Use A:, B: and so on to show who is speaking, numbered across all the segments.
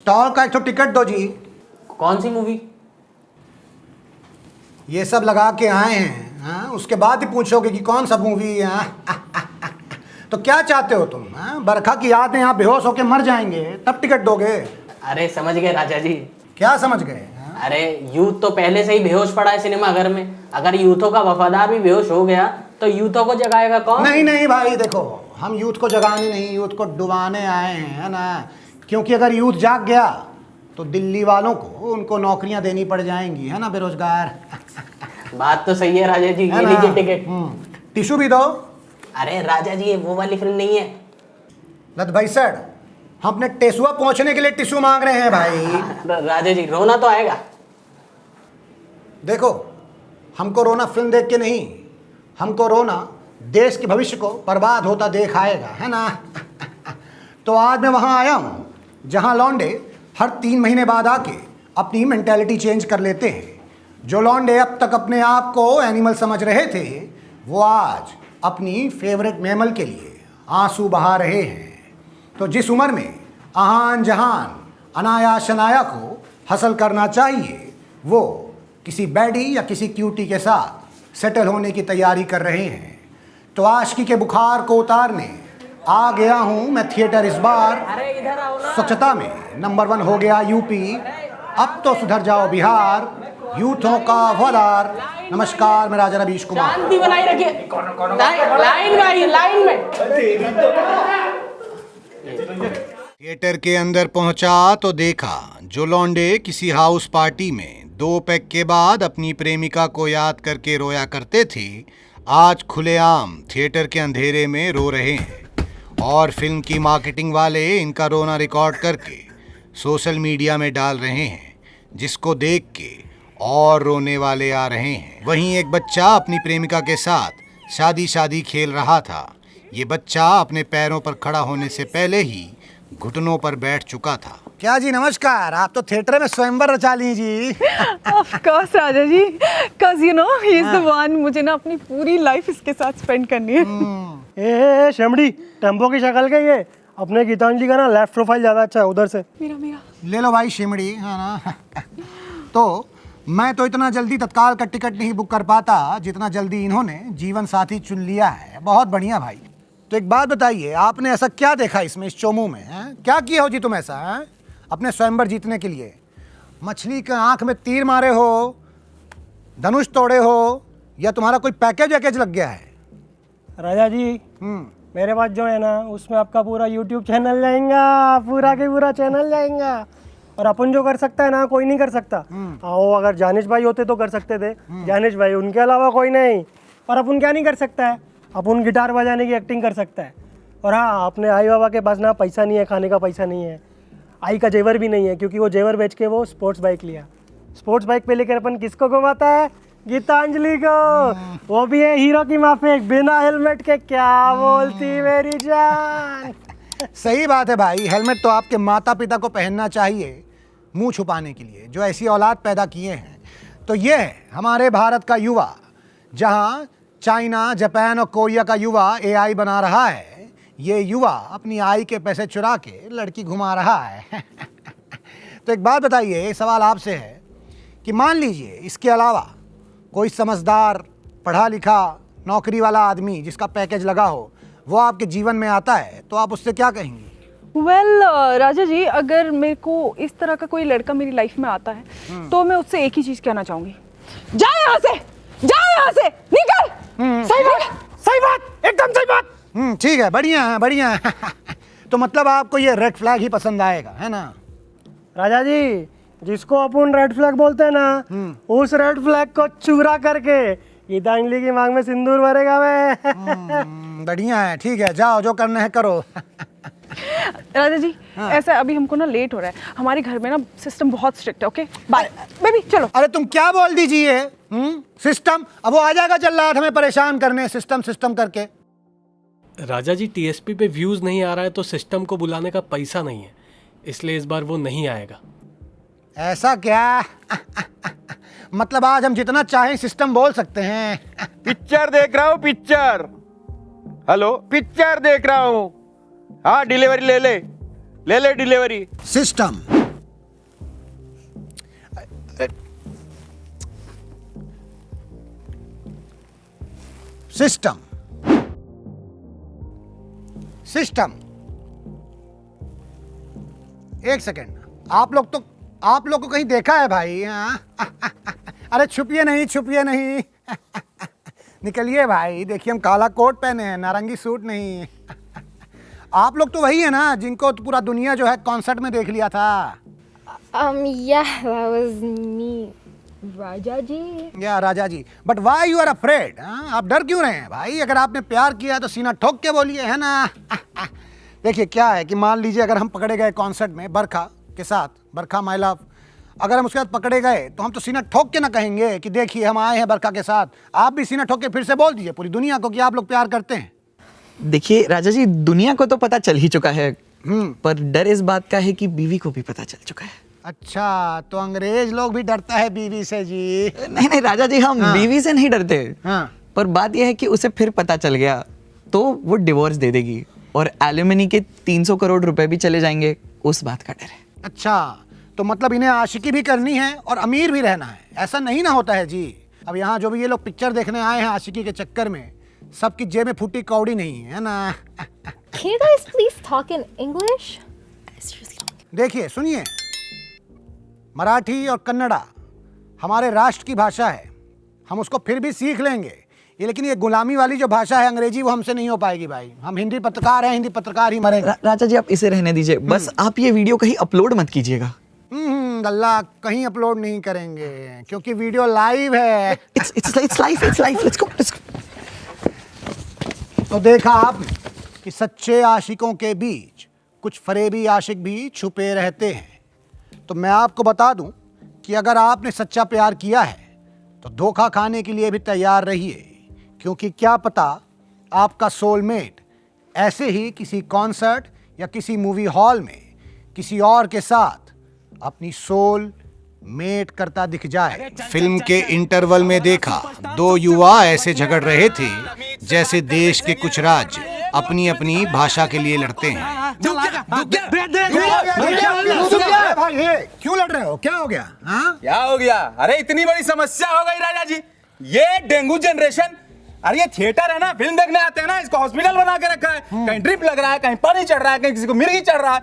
A: Toll का एक तो टिकट दो जी।
B: कौन सी मूवी?
A: ये सब लगा के आए हैं, हाँ? उसके बाद ही पूछोगे कि कौन सा मूवी है, हाँ? तो क्या चाहते हो तुम, हाँ? बरखा की याद में यहाँ बेहोश होके मर जाएंगे तब टिकट दोगे?
B: अरे समझ गए राजा जी।
A: क्या समझ गए, हाँ?
B: अरे यूथ तो पहले से ही बेहोश पड़ा है सिनेमाघर में। अगर यूथों का वफादार भी बेहोश हो गया तो यूथों को जगाएगा कौन?
A: नहीं नहीं भाई, देखो हम यूथ को जगाने नहीं, यूथ को डुबाने आए हैं, है ना? क्योंकि अगर यूथ जाग गया तो दिल्ली वालों को उनको नौकरियां देनी पड़ जाएंगी, है ना, बेरोजगार।
B: बात तो सही है राजा जी।
A: है
B: ये
A: ना?
B: लीजिए टिकट।
A: टिश्यू भी दो।
B: अरे राजा जी ये वो वाली फिल्म नहीं है।
A: लत भाई सर, हम अपने टेसुआ पहुंचने के लिए टिश्यू मांग रहे हैं भाई।
B: राजा जी रोना तो आएगा।
A: देखो, हमको रोना फिल्म देख के नहीं, हमको रोना देश के भविष्य को बर्बाद होता देख आएगा, है ना? तो आज मैं वहां आया हूं जहां लौंडे हर 3 महीने बाद आके अपनी मेंटालिटी चेंज कर लेते हैं। जो लौंडे अब तक अपने आप को एनिमल समझ रहे थे, वो आज अपनी फेवरेट मैमल के लिए आंसू बहा रहे हैं। तो जिस उम्र में आहान जहान अनाया शनाया को हासिल करना चाहिए, वो किसी बैडी या किसी क्यूटी के साथ सेटल होने की तैयारी कर रहे हैं। तो आशिकी के बुखार को उतारने आ गया हूं मैं थिएटर इस बार।
B: अरे इधर आओ ना।
A: स्वच्छता में नंबर 1 हो गया यूपी, अब तो सुधर जाओ बिहार, यूथों का वफादार। नमस्कार, मैं राजा रवीश कुमार।
B: शांति बनाई रखिए। लाइन में आइए, लाइन में।
A: थिएटर के अंदर पहुंचा तो देखा जो लौंडे किसी हाउस पार्टी में 2 पैक के बाद अपनी प्रेमिका को याद करके रोया करते थे, आज खुलेआम थिएटर के अंधेरे में रो रहे हैं। और फिल्म की मार्केटिंग वाले इनका रोना रिकॉर्ड करके सोशल मीडिया में डाल रहे हैं, जिसको देख के और रोने वाले आ रहे हैं। वहीं एक बच्चा अपनी प्रेमिका के साथ शादी खेल रहा था। ये बच्चा अपने पैरों पर खड़ा होने से पहले ही घुटनों पर बैठ चुका था। क्या जी नमस्कार, आप तो थिएटर में स्वयंवर रचा ली जी।
C: Of course Raja ji, cause you know he is the one। मुझे ना अपनी पूरी लाइफ इसके साथ स्पेंड करनी है।
D: ए शमड़ी, टेम्पो की शक्ल का ये अपने गीतांजलि का ना लेफ्ट प्रोफाइल ज्यादा अच्छा है, उधर से
C: मेरा
A: ले लो भाई शिमड़ी, है ना? तो मैं तो इतना जल्दी तत्काल का टिकट नहीं बुक कर पाता जितना जल्दी इन्होंने जीवन साथी चुन लिया है। बहुत बढ़िया भाई। तो एक बात बताइए, आपने ऐसा क्या देखा इसमें, इस चोमू में, हैं? क्या किया हो जी तुम ऐसा, हैं? अपने स्वयंवर जीतने के लिए मछली के आंख में तीर मारे हो, धनुष तोड़े हो, या तुम्हारा कोई पैकेज वैकेज लग गया है?
D: राजा जी मेरे पास जो है ना, उसमें आपका पूरा यूट्यूब चैनल जाएगा, पूरा के पूरा चैनल जाएगा। और अपन जो कर सकता है ना, कोई नहीं कर सकता। आओ, अगर जानिश भाई होते तो कर सकते थे, जानिश भाई, उनके अलावा कोई नहीं। और अपन क्या नहीं कर सकता है, अपन गिटार बजाने की एक्टिंग कर सकता है। और हाँ, अपने आई बाबा के पास ना पैसा नहीं है, खाने का पैसा नहीं है, आई का जेवर भी नहीं है, क्योंकि वो जेवर बेच के वो स्पोर्ट्स बाइक लिया। स्पोर्ट्स बाइक पे लेकर अपन किसको घुमाता है? गीतांजलि को। वो भी है हीरो की माफिक, बिना हेलमेट के। क्या बोलती मेरी जान?
A: सही बात है भाई, हेलमेट तो आपके माता पिता को पहनना चाहिए मुंह छुपाने के लिए, जो ऐसी औलाद पैदा किए हैं। तो ये है हमारे भारत का युवा, जहां चाइना, जापान और कोरिया का युवा एआई बना रहा है, ये युवा अपनी आई के पैसे चुरा के लड़की घुमा रहा है। तो एक बात बताइए, सवाल आपसे है कि मान लीजिए इसके अलावा कोई समझदार, पढ़ा लिखा, नौकरी वाला आदमी जिसका पैकेज लगा हो, वो आपके जीवन में आता है, तो आप उससे क्या कहेंगी?
C: राजा जी, अगर मेरे को इस तरह का कोई लड़का मेरी लाइफ में आता है तो मैं उससे एक ही चीज कहना चाहूंगी, जा यहाँ से, जा यहाँ से, निकल।
D: सही बात, एकदम सही बात।
A: ठीक है, बढ़िया है, बढ़िया है। तो मतलब आपको ये रेड फ्लैग ही पसंद आएगा, है ना?
D: राजा जी, जिसको अपन रेड फ्लैग बोलते हैं ना, उस रेड फ्लैग को चूरा करके गीतांजलि की मांग में सिंदूर भरेगा मैं।
A: बढ़िया है, ठीक है, जाओ जो करना है करो।
C: राजा जी, ऐसा अभी हमको ना लेट हो रहा है, हमारे घर में ना सिस्टम बहुत स्ट्रिक्ट है। ओके बाय बेबी, चलो।
A: अरे तुम क्या बोल दीजिए, सिस्टम? अब वो आ जाएगा चल रहा था हमें परेशान करने, सिस्टम करके।
E: राजा जी, टीएसपी पे व्यूज नहीं आ रहा है तो सिस्टम को बुलाने का पैसा नहीं है, इसलिए इस बार वो नहीं आएगा।
A: ऐसा क्या? मतलब आज हम जितना चाहें सिस्टम बोल सकते हैं?
F: पिक्चर देख रहा हूँ, पिक्चर। हेलो, पिक्चर देख रहा हूँ। हाँ, डिलीवरी ले ले डिलीवरी।
A: सिस्टम सिस्टम सिस्टम एक सेकेंड, आप लोग को कहीं देखा है भाई? हाँ? अरे छुपिए नहीं निकलिए भाई, देखिए हम काला कोट पहने हैं, नारंगी सूट नहीं। आप लोग तो वही है ना जिनको तो पूरा दुनिया जो है कॉन्सर्ट में देख लिया था।
G: Yeah, that was me, Raja ji.
A: या Raja ji, but why you are afraid? आप डर क्यों रहे हैं भाई? अगर आपने प्यार किया तो सीना ठोक के बोलिए, है ना? देखिए क्या है कि मान लीजिए अगर हम पकड़े गए कॉन्सर्ट में बरखा के साथ, बरखा माय लव, अगर हम उसके साथ पकड़े गए तो हम तो सीना ठोक के ना कहेंगे कि देखिए हम आए हैं बरखा के साथ। आप भी सीना ठोक के फिर से बोल दीजिए पूरी दुनिया को कि आप लोग प्यार करते हैं।
H: देखिए राजा जी, दुनिया को तो पता चल ही चुका है, पर डर इस बात का है कि बीवी को भी पता चल चुका है।
A: अच्छा, तो अंग्रेज लोग भी डरता है बीवी से जी?
H: नहीं राजा जी, हम बीवी से नहीं डरते, पर बात यह है कि उसे फिर पता चल गया तो वो डिवोर्स दे देगी और एलिमनी के 300 करोड़ रुपए भी चले जाएंगे, उस बात का डर है।
A: अच्छा, तो मतलब इन्हें आशिकी भी करनी है और अमीर भी रहना है, ऐसा नहीं ना होता है जी। अब यहाँ जो भी ये लोग पिक्चर देखने आए हैं आशिकी के चक्कर में, सबकी जेब में फूटी कौड़ी नहीं है ना?
G: Can you guys please talk in English?
A: देखिए सुनिए, मराठी और कन्नड़ा हमारे राष्ट्र की भाषा है, हम उसको फिर भी सीख लेंगे, ये लेकिन ये गुलामी वाली जो भाषा है अंग्रेजी, वो हमसे नहीं हो पाएगी भाई। हम हिंदी पत्रकार हैं, हिंदी पत्रकार ही मरेंगे।
H: राजा जी आप इसे रहने दीजिए, बस आप ये वीडियो कहीं अपलोड मत कीजिएगा।
A: अल्लाह, कहीं अपलोड नहीं करेंगे क्योंकि वीडियो लाइव है।
H: It's live, let's go।
A: तो देखा आपने कि सच्चे आशिकों के बीच कुछ फरेबी आशिक भी छुपे रहते हैं। तो मैं आपको बता दूं कि अगर आपने सच्चा प्यार किया है तो धोखा खाने के लिए भी तैयार रहिए, क्योंकि क्या पता आपका सोलमेट ऐसे ही किसी कॉन्सर्ट या किसी मूवी हॉल में किसी और के साथ अपनी सोल मेट करता दिख जाए। फिल्म के इंटरवल में देखा दो युवा ऐसे झगड़ रहे थे जैसे देश के कुछ राज्य अपनी अपनी भाषा के लिए लड़ते हैं। क्यों लड़ रहे हो? क्या हो गया? हाँ?
F: क्या हो गया? अरे इतनी बड़ी समस्या हो गई राजा जी, ये डेंगू जनरेशन। अरे ये थिएटर है ना, फिल्म देखने आते हैं ना, इसको हॉस्पिटल बना के रखा है। कहीं ड्रिप लग रहा है, कहीं पानी चढ़ रहा है, कहीं किसी को मिर्गी चढ़ रहा है।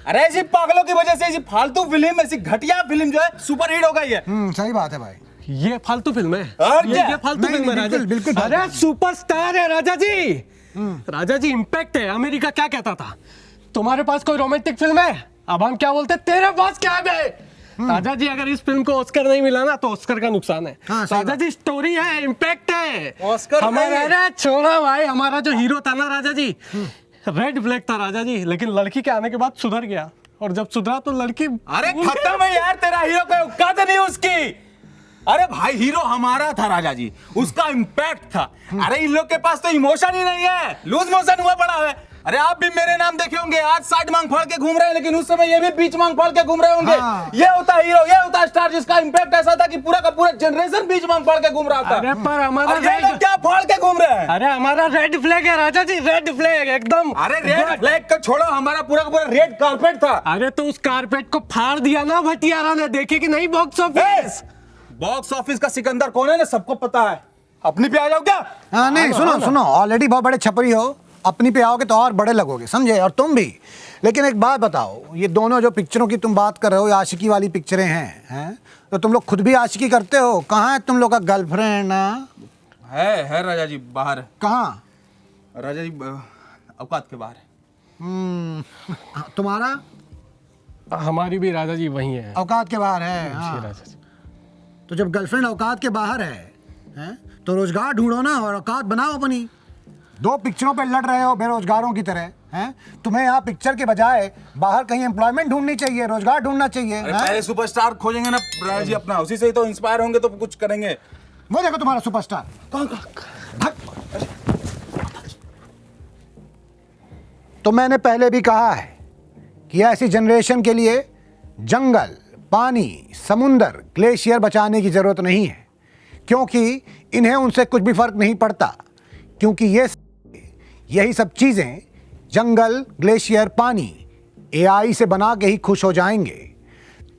F: अरे ऐसी पागलों की वजह से ऐसी फालतू फिल्म, ऐसी घटिया फिल्म जो है सुपर हिट हो गई है।
A: सही बात है भाई,
E: ये फालतू फिल्म है।
F: और क्या?
E: ये फालतू फिल्म है राजा।
A: बिल्कुल।
E: अरे सुपरस्टार है राजा जी। राजा जी इम्पैक्ट है। अमेरिका क्या कहता था, तुम्हारे पास कोई रोमांटिक फिल्म है? अब हम क्या बोलते, तेरे पास क्या है? राजा जी अगर इस फिल्म को ऑस्कर नहीं मिला ना तो ऑस्कर का नुकसान है। राजा जी स्टोरी है, इम्पैक्ट है।
F: ऑस्कर
E: हमारा, अरे छोड़ो भाई, हमारा जो हीरो था ना राजा जी, रेड फ्लैग था राजा जी, लेकिन लड़की के आने के बाद सुधर गया, और जब सुधरा तो लड़की,
F: अरे खत्म है यार, तेरा हीरो कोई औकात नहीं उसकी। अरे भाई हीरो हमारा था राजा जी, उसका इम्पैक्ट था। अरे इन लोग के पास तो इमोशन ही नहीं है, लूज मोशन हुआ पड़ा है। अरे आप भी मेरे नाम देखे होंगे, आज साइड मांग फाड़ के घूम रहे हैं, लेकिन उस समय ये भी बीच मांग फाड़ के घूम रहे होंगे। ये होता हीरो, ये होता स्टार, जिसका इम्पैक्ट ऐसा था कि पूरा का पूरा जनरेशन बीच मांग फाड़ के घूम रहा था।
E: अरे पर हमारा
F: ये लोग क्या फाड़ के घूम रहे हैं?
E: अरे हमारा रेड फ्लैग है राजा जी, रेड फ्लैग एकदम।
F: अरे रेड फ्लैग को छोड़ो, हमारा पूरा का पूरा रेड कारपेट था।
E: अरे तो उस कारपेट को फाड़ दिया ना भटियारा ने, देखे कि नहीं बॉक्स ऑफिस?
F: बॉक्स ऑफिस का सिकंदर कौन है ना, सबको पता है। अपनी पे आ जाओ क्या?
A: हाँ नहीं, सुनो, ऑलरेडी बहुत बड़े छपरी हो, अपनी पे आओगे तो और बड़े लगोगे, समझे? और तुम भी। लेकिन एक बात बताओ, ये दोनों जो पिक्चरों की तुम बात कर रहे हो, ये आशिकी वाली पिक्चरें हैं, तो तुम लोग खुद भी आशिकी करते हो? कहाँ है तुम लोग का गर्लफ्रेंड?
F: है राजा जी, बाहर।
A: कहाँ?
F: राजा जी औकात के बाहर है।
A: तुम्हारा?
E: हमारी भी राजा जी वही है,
A: औकात के बाहर है।
E: जी राजा जी।
A: तो जब गर्लफ्रेंड औकात के बाहर है तो रोजगार ढूंढो ना और औकात बनाओ अपनी। दो पिक्चरों पे लड़ रहे हो बेरोजगारों की तरह, हैं? तुम्हें यहाँ पिक्चर के बजाय बाहर कहीं एम्प्लॉयमेंट ढूंढनी चाहिए, रोजगार ढूंढना चाहिए।
F: पहले सुपरस्टार खोजेंगे ना राजा जी अपना, उसी से ही तो इंस्पायर होंगे तो कुछ करेंगे।
A: वो देखो तुम्हारा सुपरस्टार। तो मैंने पहले भी कहा है कि ऐसी जनरेशन के लिए जंगल, पानी, समुंदर, ग्लेशियर बचाने की जरूरत नहीं है, क्योंकि इन्हें उनसे कुछ भी फर्क नहीं पड़ता, क्योंकि यही सब चीज़ें, जंगल, ग्लेशियर, पानी, एआई से बना के ही खुश हो जाएंगे।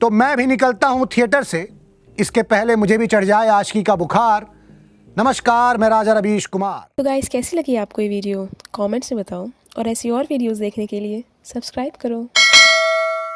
A: तो मैं भी निकलता हूँ थिएटर से इसके पहले मुझे भी चढ़ जाए आशिकी का बुखार। नमस्कार, मैं राजा रवीश कुमार।
I: तो गाइस कैसी लगी आपको ये वीडियो कमेंट्स में बताओ और ऐसी और वीडियोस देखने के लिए सब्सक्राइब करो।